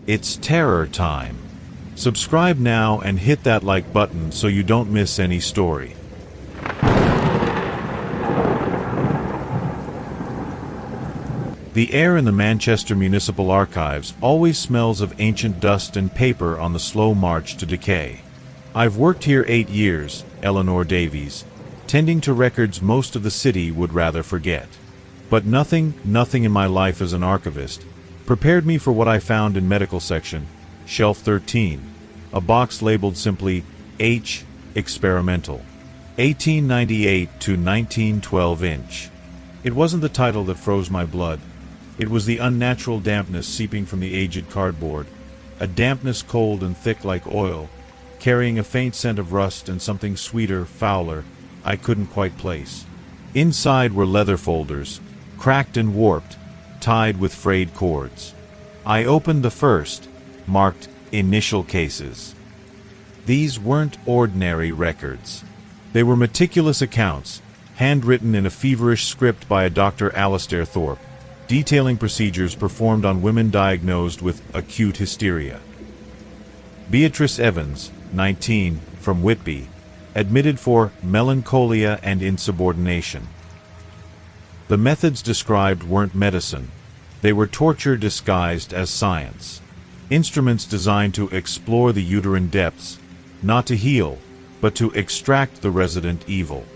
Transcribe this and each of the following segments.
It's terror time. Subscribe now and hit that like button so you don't miss any story. The air in the Manchester Municipal Archives always smells of ancient dust and paper on the slow march to decay. I've worked here 8 years, Eleanor Davies, tending to records most of the city would rather forget. But nothing in my life as an archivist prepared me for what I found in medical section, shelf 13, a box labeled simply H. Experimental, 1898 to 1912 inch. It wasn't the title that froze my blood. It was the unnatural dampness seeping from the aged cardboard, a dampness cold and thick like oil, carrying a faint scent of rust and something sweeter, fouler, I couldn't quite place. Inside were leather folders, cracked and warped, tied with frayed cords. I opened the first, marked Initial Cases. These weren't ordinary records. They were meticulous accounts, handwritten in a feverish script by a Dr. Alastair Thorpe, detailing procedures performed on women diagnosed with acute hysteria. Beatrice Evans, 19, from Whitby, admitted for melancholia and insubordination. The methods described weren't medicine. They were torture disguised as science. Instruments designed to explore the uterine depths, not to heal, but to extract the resident evil.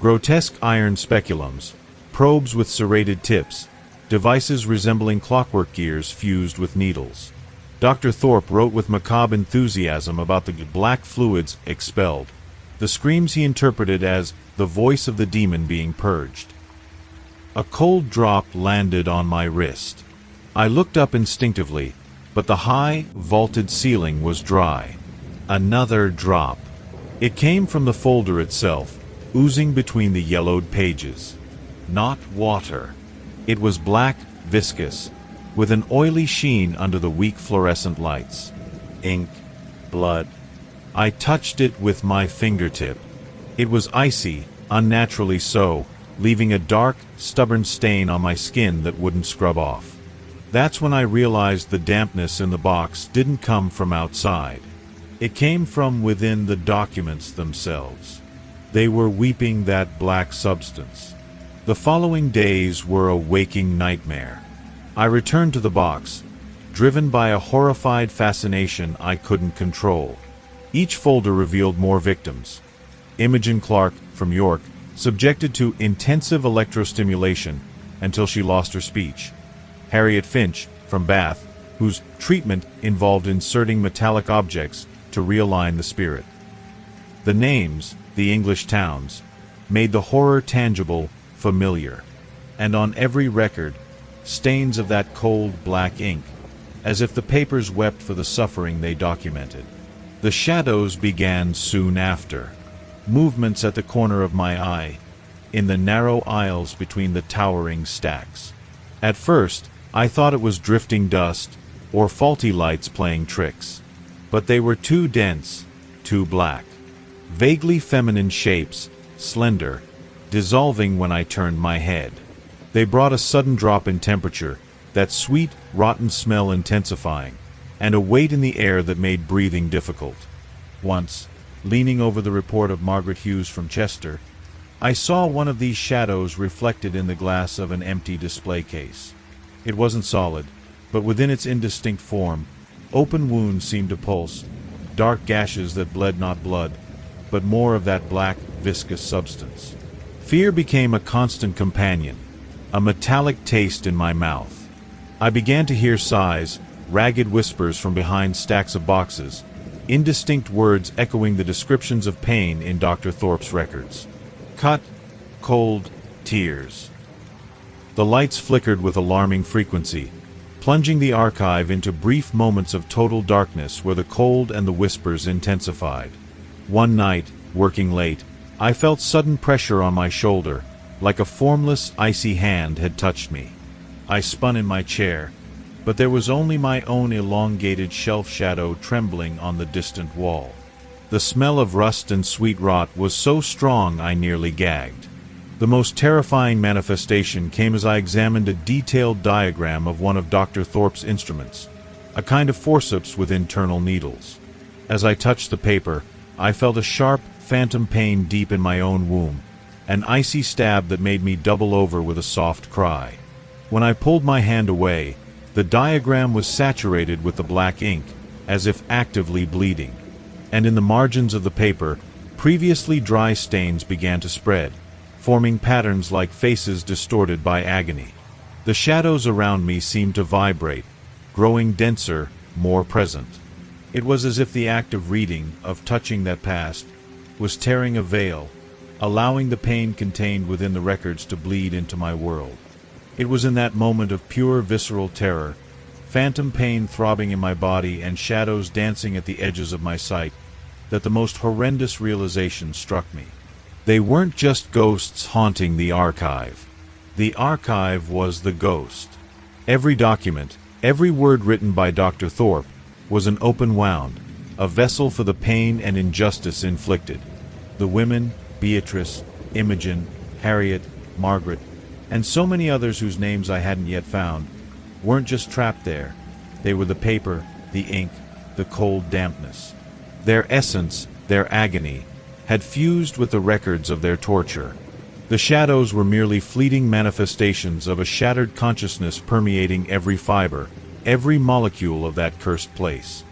Grotesque iron speculums, probes with serrated tips, devices resembling clockwork gears fused with needles. Dr. Thorpe wrote with macabre enthusiasm about the black fluids expelled, the screams he interpreted as the voice of the demon being purged. A cold drop landed on my wrist. I looked up instinctively, but the high, vaulted ceiling was dry. Another drop. It came from the folder itself, oozing between the yellowed pages. Not water. It was black, viscous, with an oily sheen under the weak fluorescent lights. Ink. Blood. I touched it with my fingertip. It was icy, unnaturally so, leaving a dark, stubborn stain on my skin that wouldn't scrub off. That's when I realized the dampness in the box didn't come from outside. It came from within the documents themselves. They were weeping that black substance. The following days were a waking nightmare. I returned to the box, driven by a horrified fascination I couldn't control. Each folder revealed more victims. Imogen Clark, from York, subjected to intensive electrostimulation until she lost her speech. Harriet Finch, from Bath, whose treatment involved inserting metallic objects to realign the spirit. The names, the English towns, made the horror tangible, familiar. And on every record, stains of that cold black ink, as if the papers wept for the suffering they documented. The shadows began soon after. Movements at the corner of my eye, in the narrow aisles between the towering stacks. At first, I thought it was drifting dust, or faulty lights playing tricks. But they were too dense, too black. Vaguely feminine shapes, slender, dissolving when I turned my head. They brought a sudden drop in temperature, that sweet, rotten smell intensifying, and a weight in the air that made breathing difficult. Once, leaning over the report of Margaret Hughes from Chester, I saw one of these shadows reflected in the glass of an empty display case. It wasn't solid, but within its indistinct form, open wounds seemed to pulse, dark gashes that bled not blood, but more of that black, viscous substance. Fear became a constant companion, a metallic taste in my mouth. I began to hear sighs, ragged whispers from behind stacks of boxes, indistinct words echoing the descriptions of pain in Dr. Thorpe's records. Cut, cold, tears. The lights flickered with alarming frequency, plunging the archive into brief moments of total darkness where the cold and the whispers intensified. One night, working late, I felt sudden pressure on my shoulder, like a formless, icy hand had touched me. I spun in my chair, but there was only my own elongated shelf shadow trembling on the distant wall. The smell of rust and sweet rot was so strong I nearly gagged. The most terrifying manifestation came as I examined a detailed diagram of one of Dr. Thorpe's instruments. a kind of forceps with internal needles. As I touched the paper, I felt a sharp, phantom pain deep in my own womb, an icy stab that made me double over with a soft cry. When I pulled my hand away, the diagram was saturated with the black ink, as if actively bleeding. And in the margins of the paper, previously dry stains began to spread, forming patterns like faces distorted by agony. The shadows around me seemed to vibrate, growing denser, more present. It was as if the act of reading, of touching that past, was tearing a veil, allowing the pain contained within the records to bleed into my world. It was in that moment of pure visceral terror, phantom pain throbbing in my body and shadows dancing at the edges of my sight, that the most horrendous realization struck me. They weren't just ghosts haunting the archive. The archive was the ghost. Every document, every word written by Dr. Thorpe, was an open wound, a vessel for the pain and injustice inflicted. The women, Beatrice, Imogen, Harriet, Margaret, and so many others whose names I hadn't yet found, weren't just trapped there. They were the paper, the ink, the cold dampness. Their essence, their agony, had fused with the records of their torture. The shadows were merely fleeting manifestations of a shattered consciousness permeating every fiber, every molecule of that cursed place.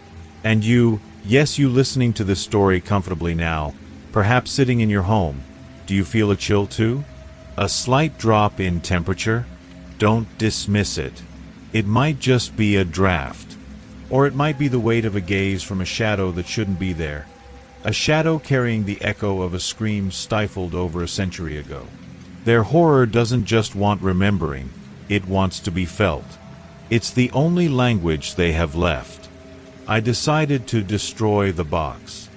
And you, yes, you listening to this story comfortably now, perhaps sitting in your home, do you feel a chill too? A slight drop in temperature? Don't dismiss it. It might just be a draft. Or it might be the weight of a gaze from a shadow that shouldn't be there. A shadow carrying the echo of a scream stifled over a century ago. Their horror doesn't just want remembering, it wants to be felt. It's the only language they have left. I decided to destroy the box.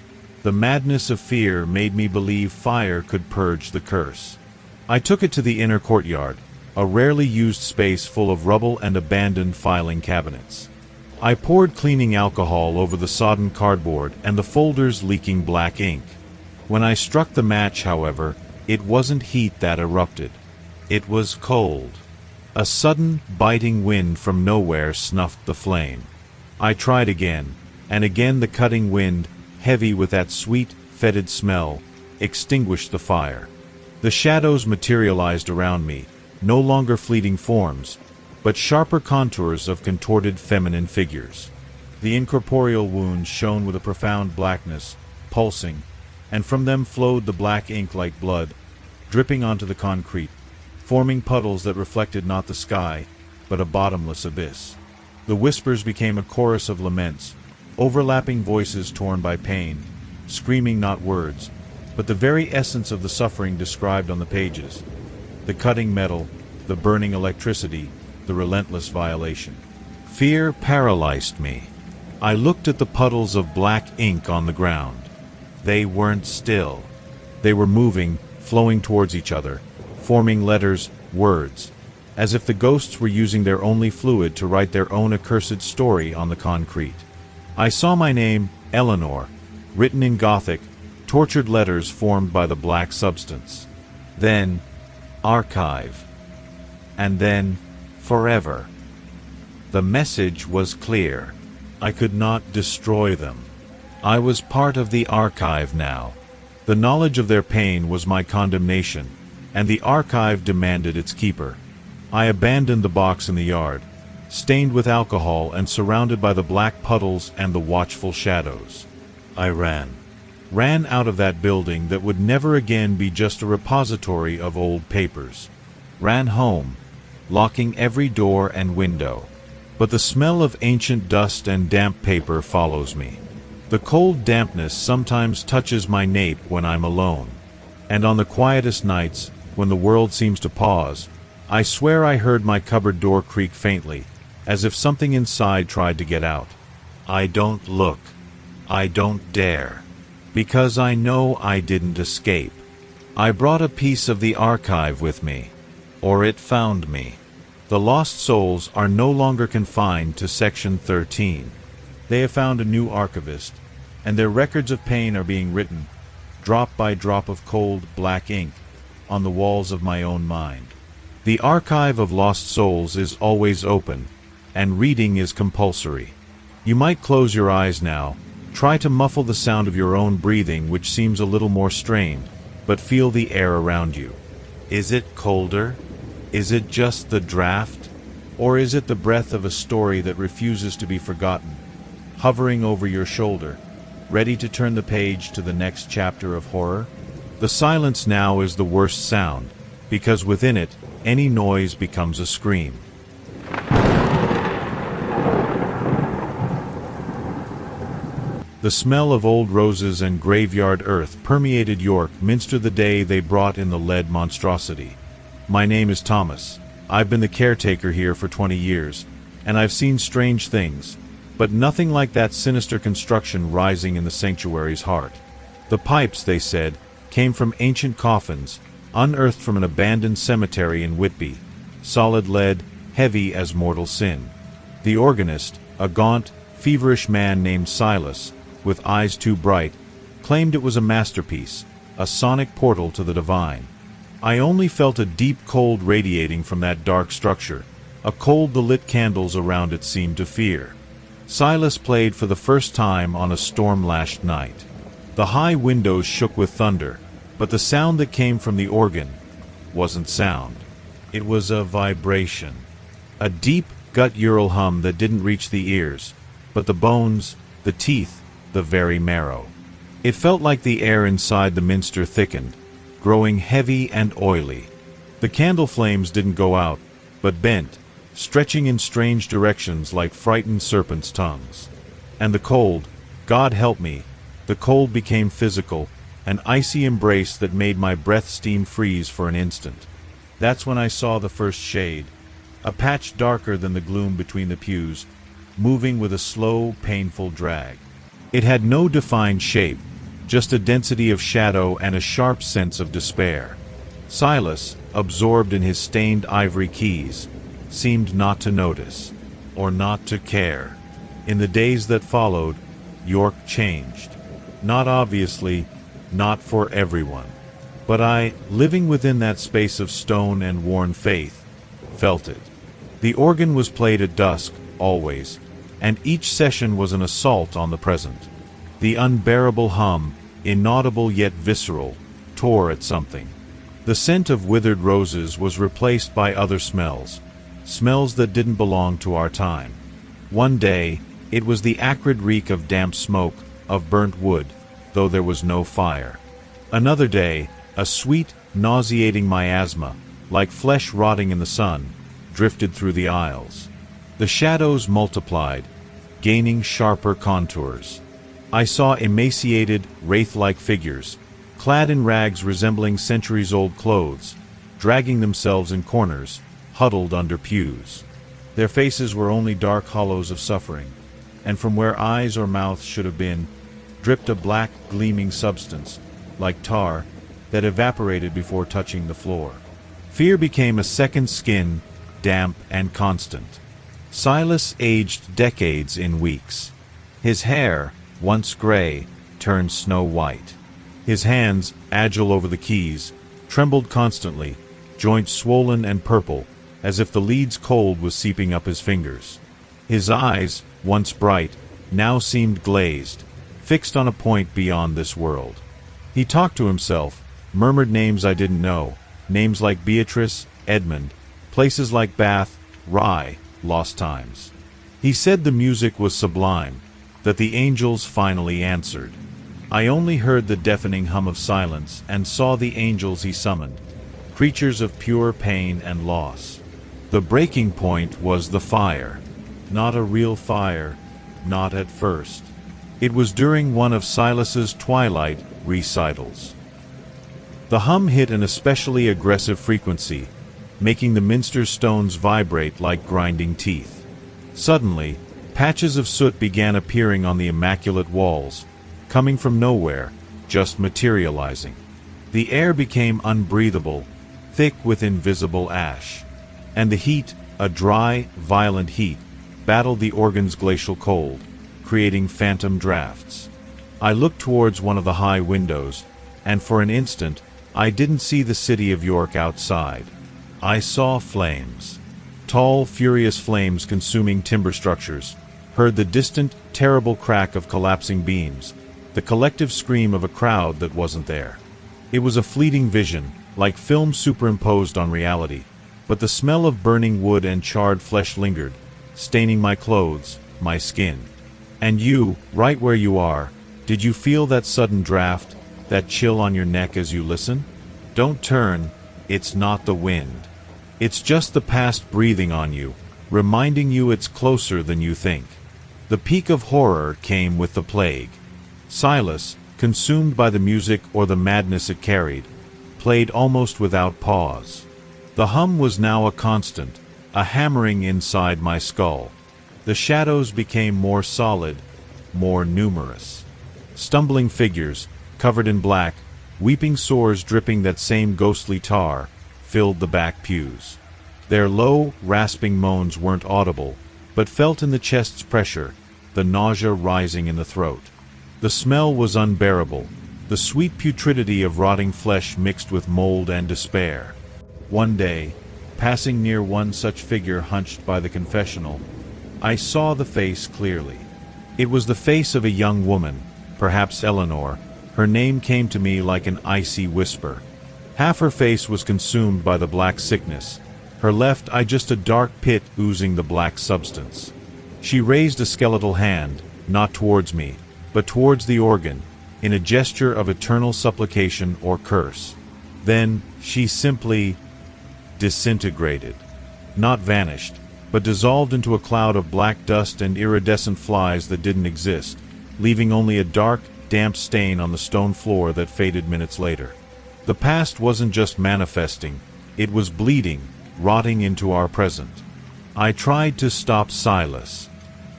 The madness of fear made me believe fire could purge the curse. I took it to the inner courtyard, a rarely used space full of rubble and abandoned filing cabinets. I poured cleaning alcohol over the sodden cardboard and the folders leaking black ink. When I struck the match, however, it wasn't heat that erupted. It was cold. A sudden, biting wind from nowhere snuffed the flame. I tried again, and again the cutting wind, heavy with that sweet, fetid smell, extinguished the fire. The shadows materialized around me, no longer fleeting forms, but sharper contours of contorted feminine figures. The incorporeal wounds shone with a profound blackness, pulsing, and from them flowed the black ink like blood, dripping onto the concrete, forming puddles that reflected not the sky, but a bottomless abyss. The whispers became a chorus of laments, overlapping voices torn by pain, screaming not words, but the very essence of the suffering described on the pages. The cutting metal, the burning electricity, the relentless violation. Fear paralyzed me. I looked at the puddles of black ink on the ground. They weren't still. They were moving, flowing towards each other, forming letters, words, as if the ghosts were using their only fluid to write their own accursed story on the concrete. I saw my name, Eleanor, written in Gothic, tortured letters formed by the black substance. Then, archive. And then, forever. The message was clear. I could not destroy them. I was part of the archive now. The knowledge of their pain was my condemnation, and the archive demanded its keeper. I abandoned the box in the yard, stained with alcohol and surrounded by the black puddles and the watchful shadows. I ran out of that building that would never again be just a repository of old papers. Ran home, locking every door and window. But the smell of ancient dust and damp paper follows me. The cold dampness sometimes touches my nape when I'm alone. And on the quietest nights, when the world seems to pause, I swear I heard my cupboard door creak faintly, as if something inside tried to get out. I don't look. I don't dare. Because I know I didn't escape. I brought a piece of the archive with me. Or it found me. The lost souls are no longer confined to Section 13. They have found a new archivist, and their records of pain are being written, drop by drop of cold, black ink, on the walls of my own mind. The archive of lost souls is always open, and reading is compulsory. You might close your eyes now, try to muffle the sound of your own breathing, which seems a little more strained, but feel the air around you. Is it colder? Is it just the draft? Or is it the breath of a story that refuses to be forgotten, hovering over your shoulder, ready to turn the page to the next chapter of horror? The silence now is the worst sound, because within it, any noise becomes a scream. The smell of old roses and graveyard earth permeated York Minster the day they brought in the lead monstrosity. My name is Thomas. I've been the caretaker here for 20 years, and I've seen strange things, but nothing like that sinister construction rising in the sanctuary's heart. The pipes, they said, came from ancient coffins, unearthed from an abandoned cemetery in Whitby, solid lead, heavy as mortal sin. The organist, a gaunt, feverish man named Silas, with eyes too bright, claimed it was a masterpiece, a sonic portal to the divine. I only felt a deep cold radiating from that dark structure, a cold the lit candles around it seemed to fear. Silas played for the first time on a storm-lashed night. The high windows shook with thunder, but the sound that came from the organ wasn't sound. It was a vibration. A deep, guttural hum that didn't reach the ears, but the bones, the teeth, the very marrow. It felt like the air inside the minster thickened, growing heavy and oily. The candle flames didn't go out, but bent, stretching in strange directions like frightened serpents' tongues. And the cold, God help me, the cold became physical, an icy embrace that made my breath steam freeze for an instant. That's when I saw the first shade, a patch darker than the gloom between the pews, moving with a slow, painful drag. It had no defined shape, just a density of shadow and a sharp sense of despair. Silas, absorbed in his stained ivory keys, seemed not to notice, or not to care. In the days that followed, York changed. Not obviously, not for everyone. But I, living within that space of stone and worn faith, felt it. The organ was played at dusk, always, and each session was an assault on the present. The unbearable hum, inaudible yet visceral, tore at something. The scent of withered roses was replaced by other smells, smells that didn't belong to our time. One day, it was the acrid reek of damp smoke, of burnt wood, though there was no fire. Another day, a sweet, nauseating miasma, like flesh rotting in the sun, drifted through the aisles. The shadows multiplied, gaining sharper contours. I saw emaciated, wraith-like figures, clad in rags resembling centuries-old clothes, dragging themselves in corners, huddled under pews. Their faces were only dark hollows of suffering, and from where eyes or mouths should have been, dripped a black, gleaming substance, like tar, that evaporated before touching the floor. Fear became a second skin, damp and constant. Silas aged decades in weeks. His hair, once gray, turned snow white. His hands, agile over the keys, trembled constantly, joints swollen and purple, as if the lead's cold was seeping up his fingers. His eyes, once bright, now seemed glazed, fixed on a point beyond this world. He talked to himself, murmured names I didn't know, names like Beatrice, Edmund, places like Bath, Rye, lost times. He said the music was sublime, that the angels finally answered. I only heard the deafening hum of silence and saw the angels he summoned, creatures of pure pain and loss. The breaking point was the fire. Not a real fire, not at first. It was during one of Silas's twilight recitals. The hum hit an especially aggressive frequency, making the minster stones vibrate like grinding teeth. Suddenly, patches of soot began appearing on the immaculate walls, coming from nowhere, just materializing. The air became unbreathable, thick with invisible ash. And the heat, a dry, violent heat, battled the organ's glacial cold, creating phantom drafts. I looked towards one of the high windows, and for an instant, I didn't see the city of York outside. I saw flames. Tall, furious flames consuming timber structures, heard the distant, terrible crack of collapsing beams, the collective scream of a crowd that wasn't there. It was a fleeting vision, like film superimposed on reality, but the smell of burning wood and charred flesh lingered, staining my clothes, my skin. And you, right where you are, did you feel that sudden draft, that chill on your neck as you listen? Don't turn, it's not the wind. It's just the past breathing on you, reminding you it's closer than you think. The peak of horror came with the plague. Silas, consumed by the music or the madness it carried, played almost without pause. The hum was now a constant, a hammering inside my skull. The shadows became more solid, more numerous. Stumbling figures, covered in black, weeping sores dripping that same ghostly tar, filled the back pews. Their low, rasping moans weren't audible, but felt in the chest's pressure, the nausea rising in the throat. The smell was unbearable, the sweet putridity of rotting flesh mixed with mold and despair. One day, passing near one such figure hunched by the confessional, I saw the face clearly. It was the face of a young woman, perhaps Eleanor. Her name came to me like an icy whisper. Half her face was consumed by the black sickness, her left eye just a dark pit oozing the black substance. She raised a skeletal hand, not towards me, but towards the organ, in a gesture of eternal supplication or curse. Then, she simply disintegrated. Not vanished, but dissolved into a cloud of black dust and iridescent flies that didn't exist, leaving only a dark, damp stain on the stone floor that faded minutes later. The past wasn't just manifesting, it was bleeding, rotting into our present. I tried to stop Silas.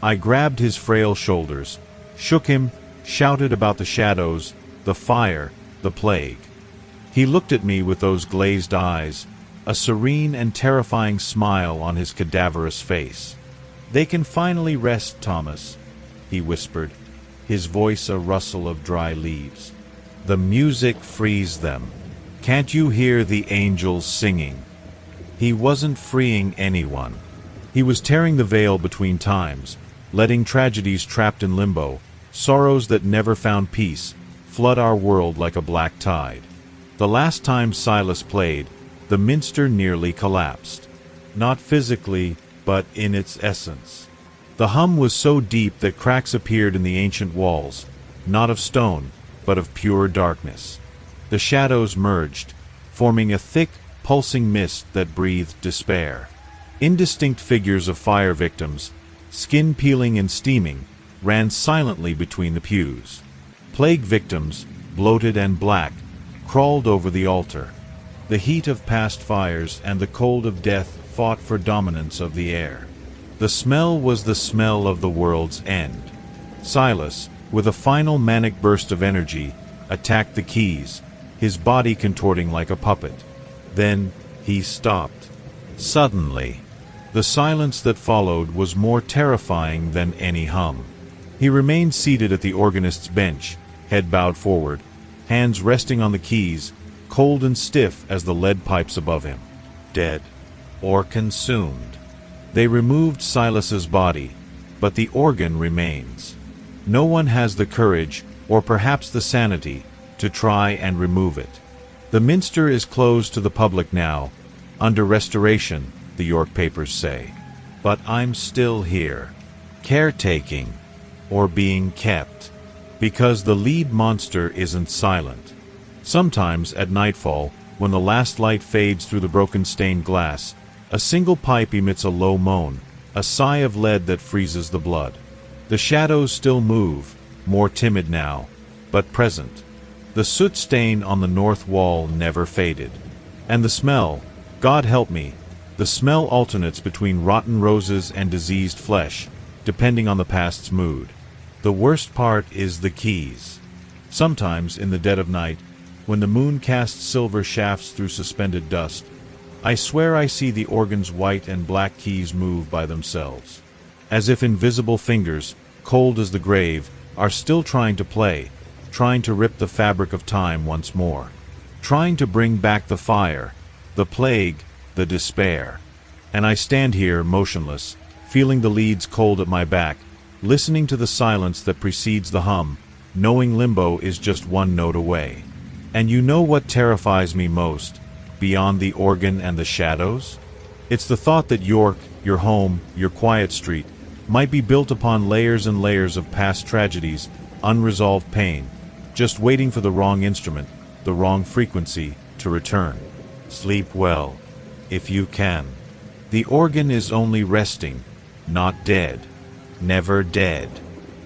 I grabbed his frail shoulders, shook him, shouted about the shadows, the fire, the plague. He looked at me with those glazed eyes, a serene and terrifying smile on his cadaverous face. "They can finally rest, Thomas," he whispered, his voice a rustle of dry leaves. "The music frees them. Can't you hear the angels singing?" He wasn't freeing anyone. He was tearing the veil between times, letting tragedies trapped in limbo, sorrows that never found peace, flood our world like a black tide. The last time Silas played, the minster nearly collapsed. Not physically, but in its essence. The hum was so deep that cracks appeared in the ancient walls, not of stone, but of pure darkness. The shadows merged, forming a thick, pulsing mist that breathed despair. Indistinct figures of fire victims, skin peeling and steaming, ran silently between the pews. Plague victims, bloated and black, crawled over the altar. The heat of past fires and the cold of death fought for dominance of the air. The smell was the smell of the world's end. Silas, with a final manic burst of energy, attacked the keys, his body contorting like a puppet. Then, he stopped. Suddenly. The silence that followed was more terrifying than any hum. He remained seated at the organist's bench, head bowed forward, hands resting on the keys, cold and stiff as the lead pipes above him. Dead. Or consumed. They removed Silas's body, but the organ remains. No one has the courage, or perhaps the sanity, to try and remove it. The minster is closed to the public now, under restoration, the York papers say. But I'm still here, caretaking, or being kept, because the lead monster isn't silent. Sometimes, at nightfall, when the last light fades through the broken stained glass, a single pipe emits a low moan, a sigh of lead that freezes the blood. The shadows still move, more timid now, but present. The soot stain on the north wall never faded. And the smell, God help me, the smell alternates between rotten roses and diseased flesh, depending on the past's mood. The worst part is the keys. Sometimes, in the dead of night, when the moon casts silver shafts through suspended dust, I swear I see the organ's white and black keys move by themselves. As if invisible fingers, cold as the grave, are still trying to play, trying to rip the fabric of time once more. Trying to bring back the fire, the plague, the despair. And I stand here, motionless, feeling the leads cold at my back, listening to the silence that precedes the hum, knowing limbo is just one note away. And you know what terrifies me most, beyond the organ and the shadows? It's the thought that York, your home, your quiet street, might be built upon layers and layers of past tragedies, unresolved pain, just waiting for the wrong instrument, the wrong frequency, to return. Sleep well, if you can. The organ is only resting, not dead, never dead.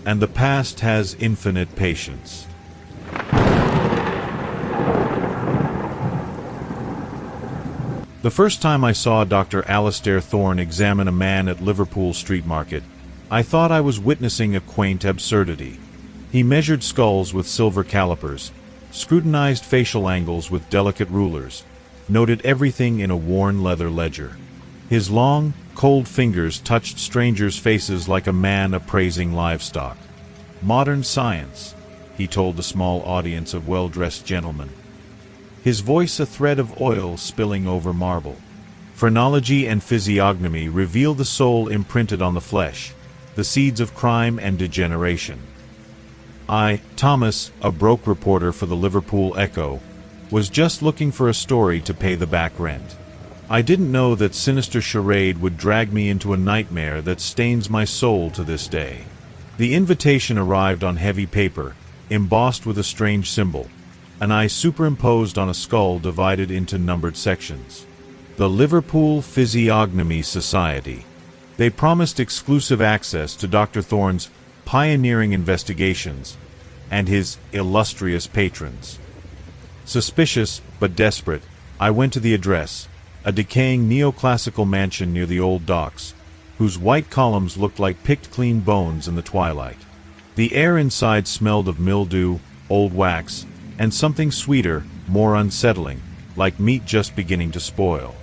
And the past has infinite patience. The first time I saw Dr. Alastair Thorne examine a man at Liverpool Street Market, I thought I was witnessing a quaint absurdity. He measured skulls with silver calipers, scrutinized facial angles with delicate rulers, noted everything in a worn leather ledger. His long, cold fingers touched strangers' faces like a man appraising livestock. Modern science, he told the small audience of well-dressed gentlemen. His voice a thread of oil spilling over marble. Phrenology and physiognomy reveal the soul imprinted on the flesh, the seeds of crime and degeneration. I, Thomas, a broke reporter for the Liverpool Echo, was just looking for a story to pay the back rent. I didn't know that sinister charade would drag me into a nightmare that stains my soul to this day. The invitation arrived on heavy paper, embossed with a strange symbol, an eye superimposed on a skull divided into numbered sections. The Liverpool Physiognomy Society. They promised exclusive access to Dr. Thorne's pioneering investigations and his illustrious patrons. Suspicious, but desperate, I went to the address, a decaying neoclassical mansion near the old docks, whose white columns looked like picked clean bones in the twilight. The air inside smelled of mildew, old wax, and something sweeter, more unsettling, like meat just beginning to spoil.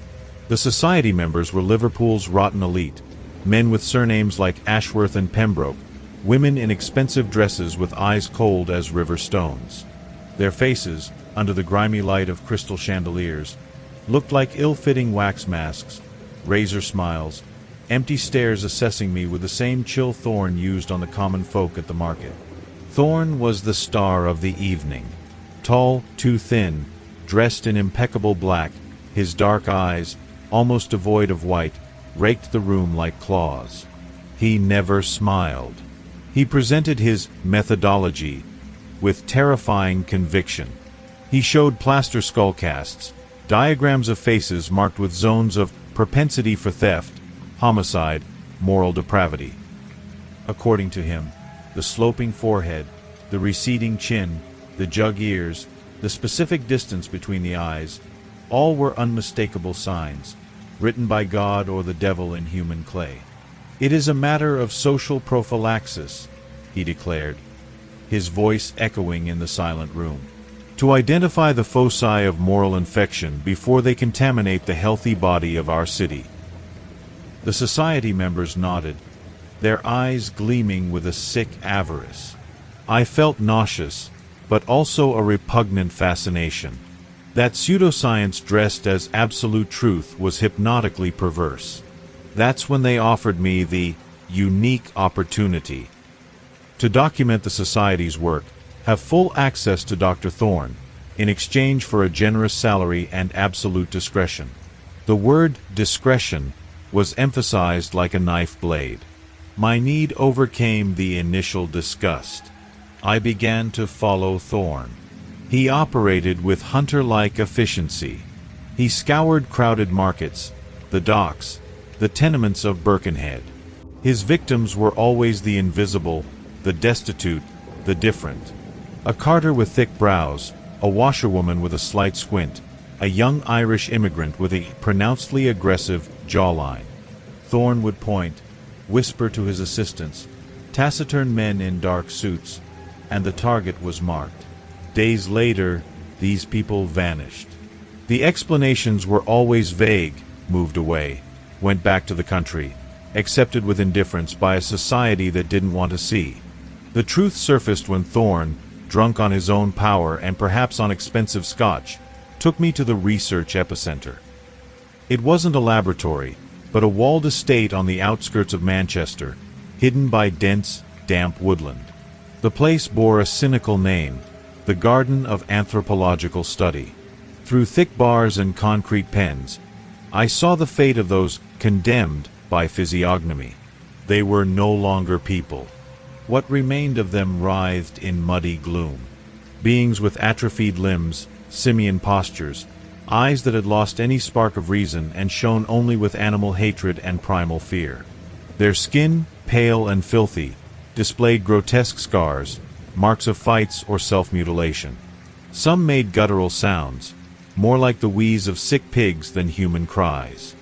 The society members were Liverpool's rotten elite, men with surnames like Ashworth and Pembroke, women in expensive dresses with eyes cold as river stones. Their faces, under the grimy light of crystal chandeliers, looked like ill-fitting wax masks, razor smiles, empty stares assessing me with the same chill Thorne used on the common folk at the market. Thorne was the star of the evening. Tall, too thin, dressed in impeccable black, his dark eyes, almost devoid of white, raked the room like claws. He never smiled. He presented his methodology with terrifying conviction. He showed plaster skull casts, diagrams of faces marked with zones of propensity for theft, homicide, moral depravity. According to him, the sloping forehead, the receding chin, the jug ears, the specific distance between the eyes, all were unmistakable signs, written by God or the devil in human clay. It is a matter of social prophylaxis, he declared, his voice echoing in the silent room, to identify the foci of moral infection before they contaminate the healthy body of our city. The society members nodded, their eyes gleaming with a sick avarice. I felt nauseous, but also a repugnant fascination. That pseudoscience dressed as absolute truth was hypnotically perverse. That's when they offered me the unique opportunity to document the Society's work, have full access to Dr. Thorne, in exchange for a generous salary and absolute discretion. The word discretion was emphasized like a knife blade. My need overcame the initial disgust. I began to follow Thorne. He operated with hunter-like efficiency. He scoured crowded markets, the docks, the tenements of Birkenhead. His victims were always the invisible, the destitute, the different. A carter with thick brows, a washerwoman with a slight squint, a young Irish immigrant with a pronouncedly aggressive jawline. Thorne would point, whisper to his assistants, taciturn men in dark suits, and the target was marked. Days later, these people vanished. The explanations were always vague, moved away, went back to the country, accepted with indifference by a society that didn't want to see. The truth surfaced when Thorne, drunk on his own power and perhaps on expensive scotch, took me to the research epicenter. It wasn't a laboratory, but a walled estate on the outskirts of Manchester, hidden by dense, damp woodland. The place bore a cynical name, the Garden of Anthropological Study. Through thick bars and concrete pens, I saw the fate of those condemned by physiognomy. They were no longer people. What remained of them writhed in muddy gloom. Beings with atrophied limbs, simian postures, eyes that had lost any spark of reason and shone only with animal hatred and primal fear. Their skin, pale and filthy, displayed grotesque scars, marks of fights or self-mutilation. Some made guttural sounds, more like the wheeze of sick pigs than human cries.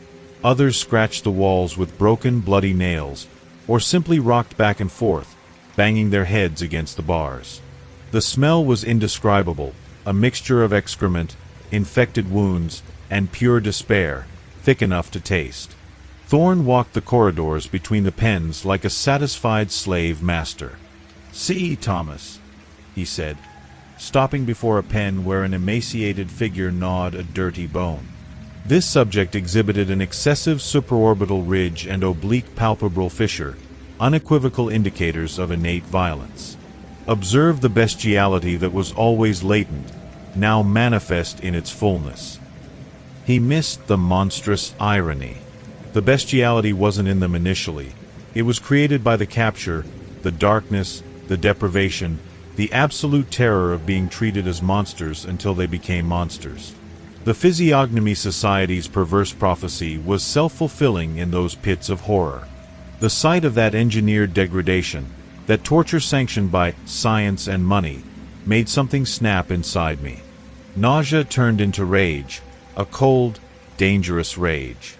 Others scratched the walls with broken, bloody nails, or simply rocked back and forth, banging their heads against the bars. The smell was indescribable, a mixture of excrement, infected wounds, and pure despair, thick enough to taste. Thorn walked the corridors between the pens like a satisfied slave master. "See, Thomas," he said, stopping before a pen where an emaciated figure gnawed a dirty bone. This subject exhibited an excessive supraorbital ridge and oblique palpebral fissure, unequivocal indicators of innate violence. Observe the bestiality that was always latent, now manifest in its fullness. He missed the monstrous irony. The bestiality wasn't in them initially. It was created by the capture, the darkness, the deprivation, the absolute terror of being treated as monsters until they became monsters. The Physiognomy Society's perverse prophecy was self-fulfilling in those pits of horror. The sight of that engineered degradation, that torture sanctioned by science and money, made something snap inside me. Nausea turned into rage, a cold, dangerous rage.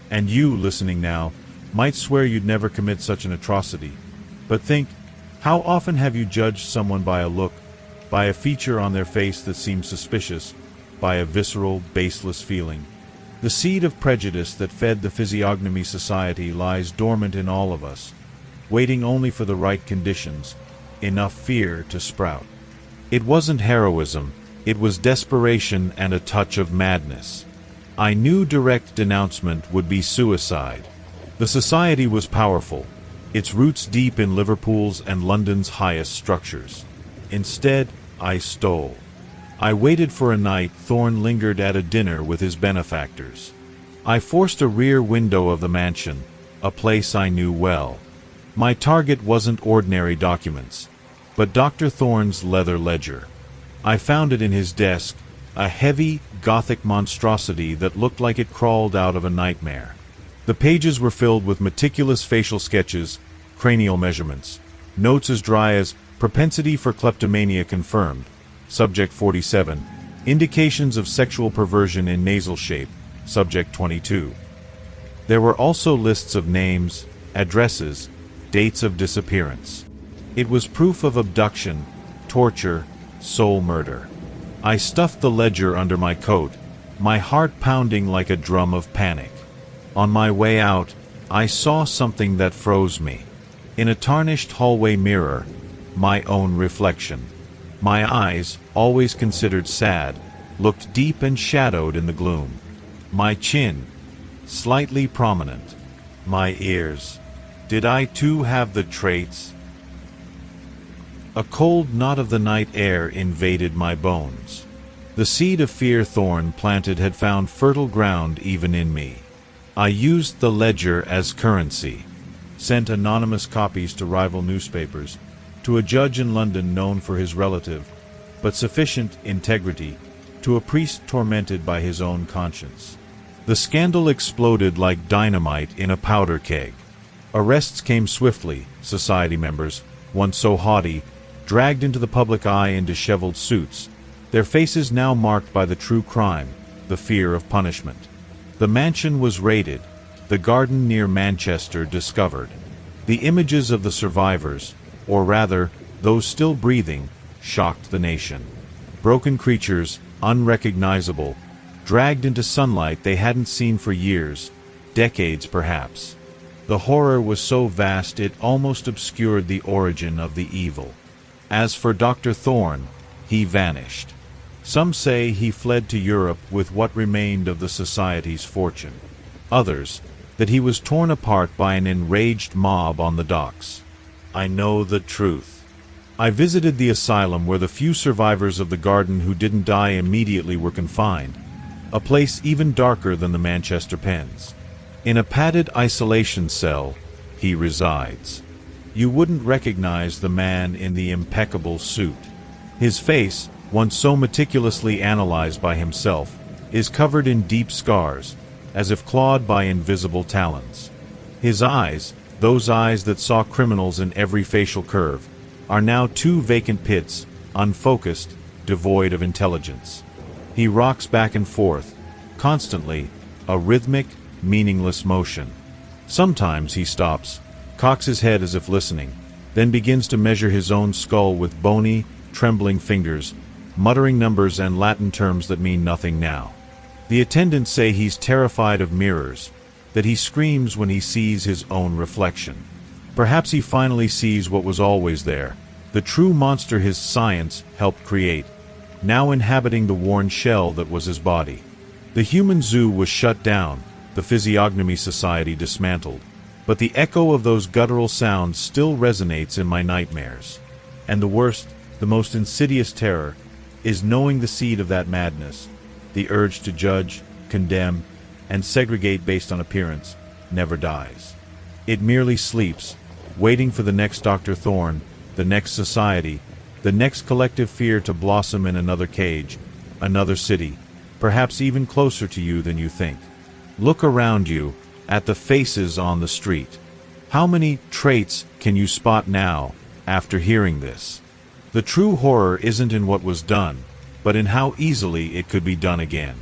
And you, listening now, might swear you'd never commit such an atrocity. But think, how often have you judged someone by a look, by a feature on their face that seems suspicious, by a visceral, baseless feeling? The seed of prejudice that fed the Physiognomy Society lies dormant in all of us, waiting only for the right conditions, enough fear to sprout. It wasn't heroism, it was desperation and a touch of madness. I knew direct denouncement would be suicide. The society was powerful, its roots deep in Liverpool's and London's highest structures. Instead, I stole. I waited for a night Thorne lingered at a dinner with his benefactors. I forced a rear window of the mansion, a place I knew well. My target wasn't ordinary documents, but Dr. Thorne's leather ledger. I found it in his desk, a heavy, Gothic monstrosity that looked like it crawled out of a nightmare. The pages were filled with meticulous facial sketches, cranial measurements, notes as dry as propensity for kleptomania confirmed, subject 47, indications of sexual perversion in nasal shape, subject 22. There were also lists of names, addresses, dates of disappearance. It was proof of abduction, torture, soul murder. I stuffed the ledger under my coat, my heart pounding like a drum of panic. On my way out, I saw something that froze me. In a tarnished hallway mirror, my own reflection. My eyes, always considered sad, looked deep and shadowed in the gloom. My chin, slightly prominent. My ears. Did I too have the traits? A cold knot of the night air invaded my bones. The seed of fear Thorne planted had found fertile ground even in me. I used the ledger as currency, sent anonymous copies to rival newspapers, to a judge in London known for his relative, but sufficient integrity, to a priest tormented by his own conscience. The scandal exploded like dynamite in a powder keg. Arrests came swiftly, society members, once so haughty, dragged into the public eye in disheveled suits, their faces now marked by the true crime, the fear of punishment. The mansion was raided, the garden near Manchester discovered. The images of the survivors, or rather, those still breathing, shocked the nation. Broken creatures, unrecognizable, dragged into sunlight they hadn't seen for years, decades perhaps. The horror was so vast it almost obscured the origin of the evil. As for Dr. Thorne, he vanished. Some say he fled to Europe with what remained of the Society's fortune. Others, that he was torn apart by an enraged mob on the docks. I know the truth. I visited the asylum where the few survivors of the garden who didn't die immediately were confined, a place even darker than the Manchester pens. In a padded isolation cell, he resides. You wouldn't recognize the man in the impeccable suit. His face, once so meticulously analyzed by himself, is covered in deep scars, as if clawed by invisible talons. His eyes, those eyes that saw criminals in every facial curve, are now two vacant pits, unfocused, devoid of intelligence. He rocks back and forth, constantly, a rhythmic, meaningless motion. Sometimes he stops, cocks his head as if listening, then begins to measure his own skull with bony, trembling fingers, muttering numbers and Latin terms that mean nothing now. The attendants say he's terrified of mirrors, that he screams when he sees his own reflection. Perhaps he finally sees what was always there, the true monster his science helped create, now inhabiting the worn shell that was his body. The human zoo was shut down, the physiognomy society dismantled, but the echo of those guttural sounds still resonates in my nightmares. And the worst, the most insidious terror, is knowing the seed of that madness, the urge to judge, condemn, and segregate based on appearance, never dies. It merely sleeps, waiting for the next Dr. Thorne, the next society, the next collective fear to blossom in another cage, another city, perhaps even closer to you than you think. Look around you, at the faces on the street. How many traits can you spot now, after hearing this? The true horror isn't in what was done, but in how easily it could be done again.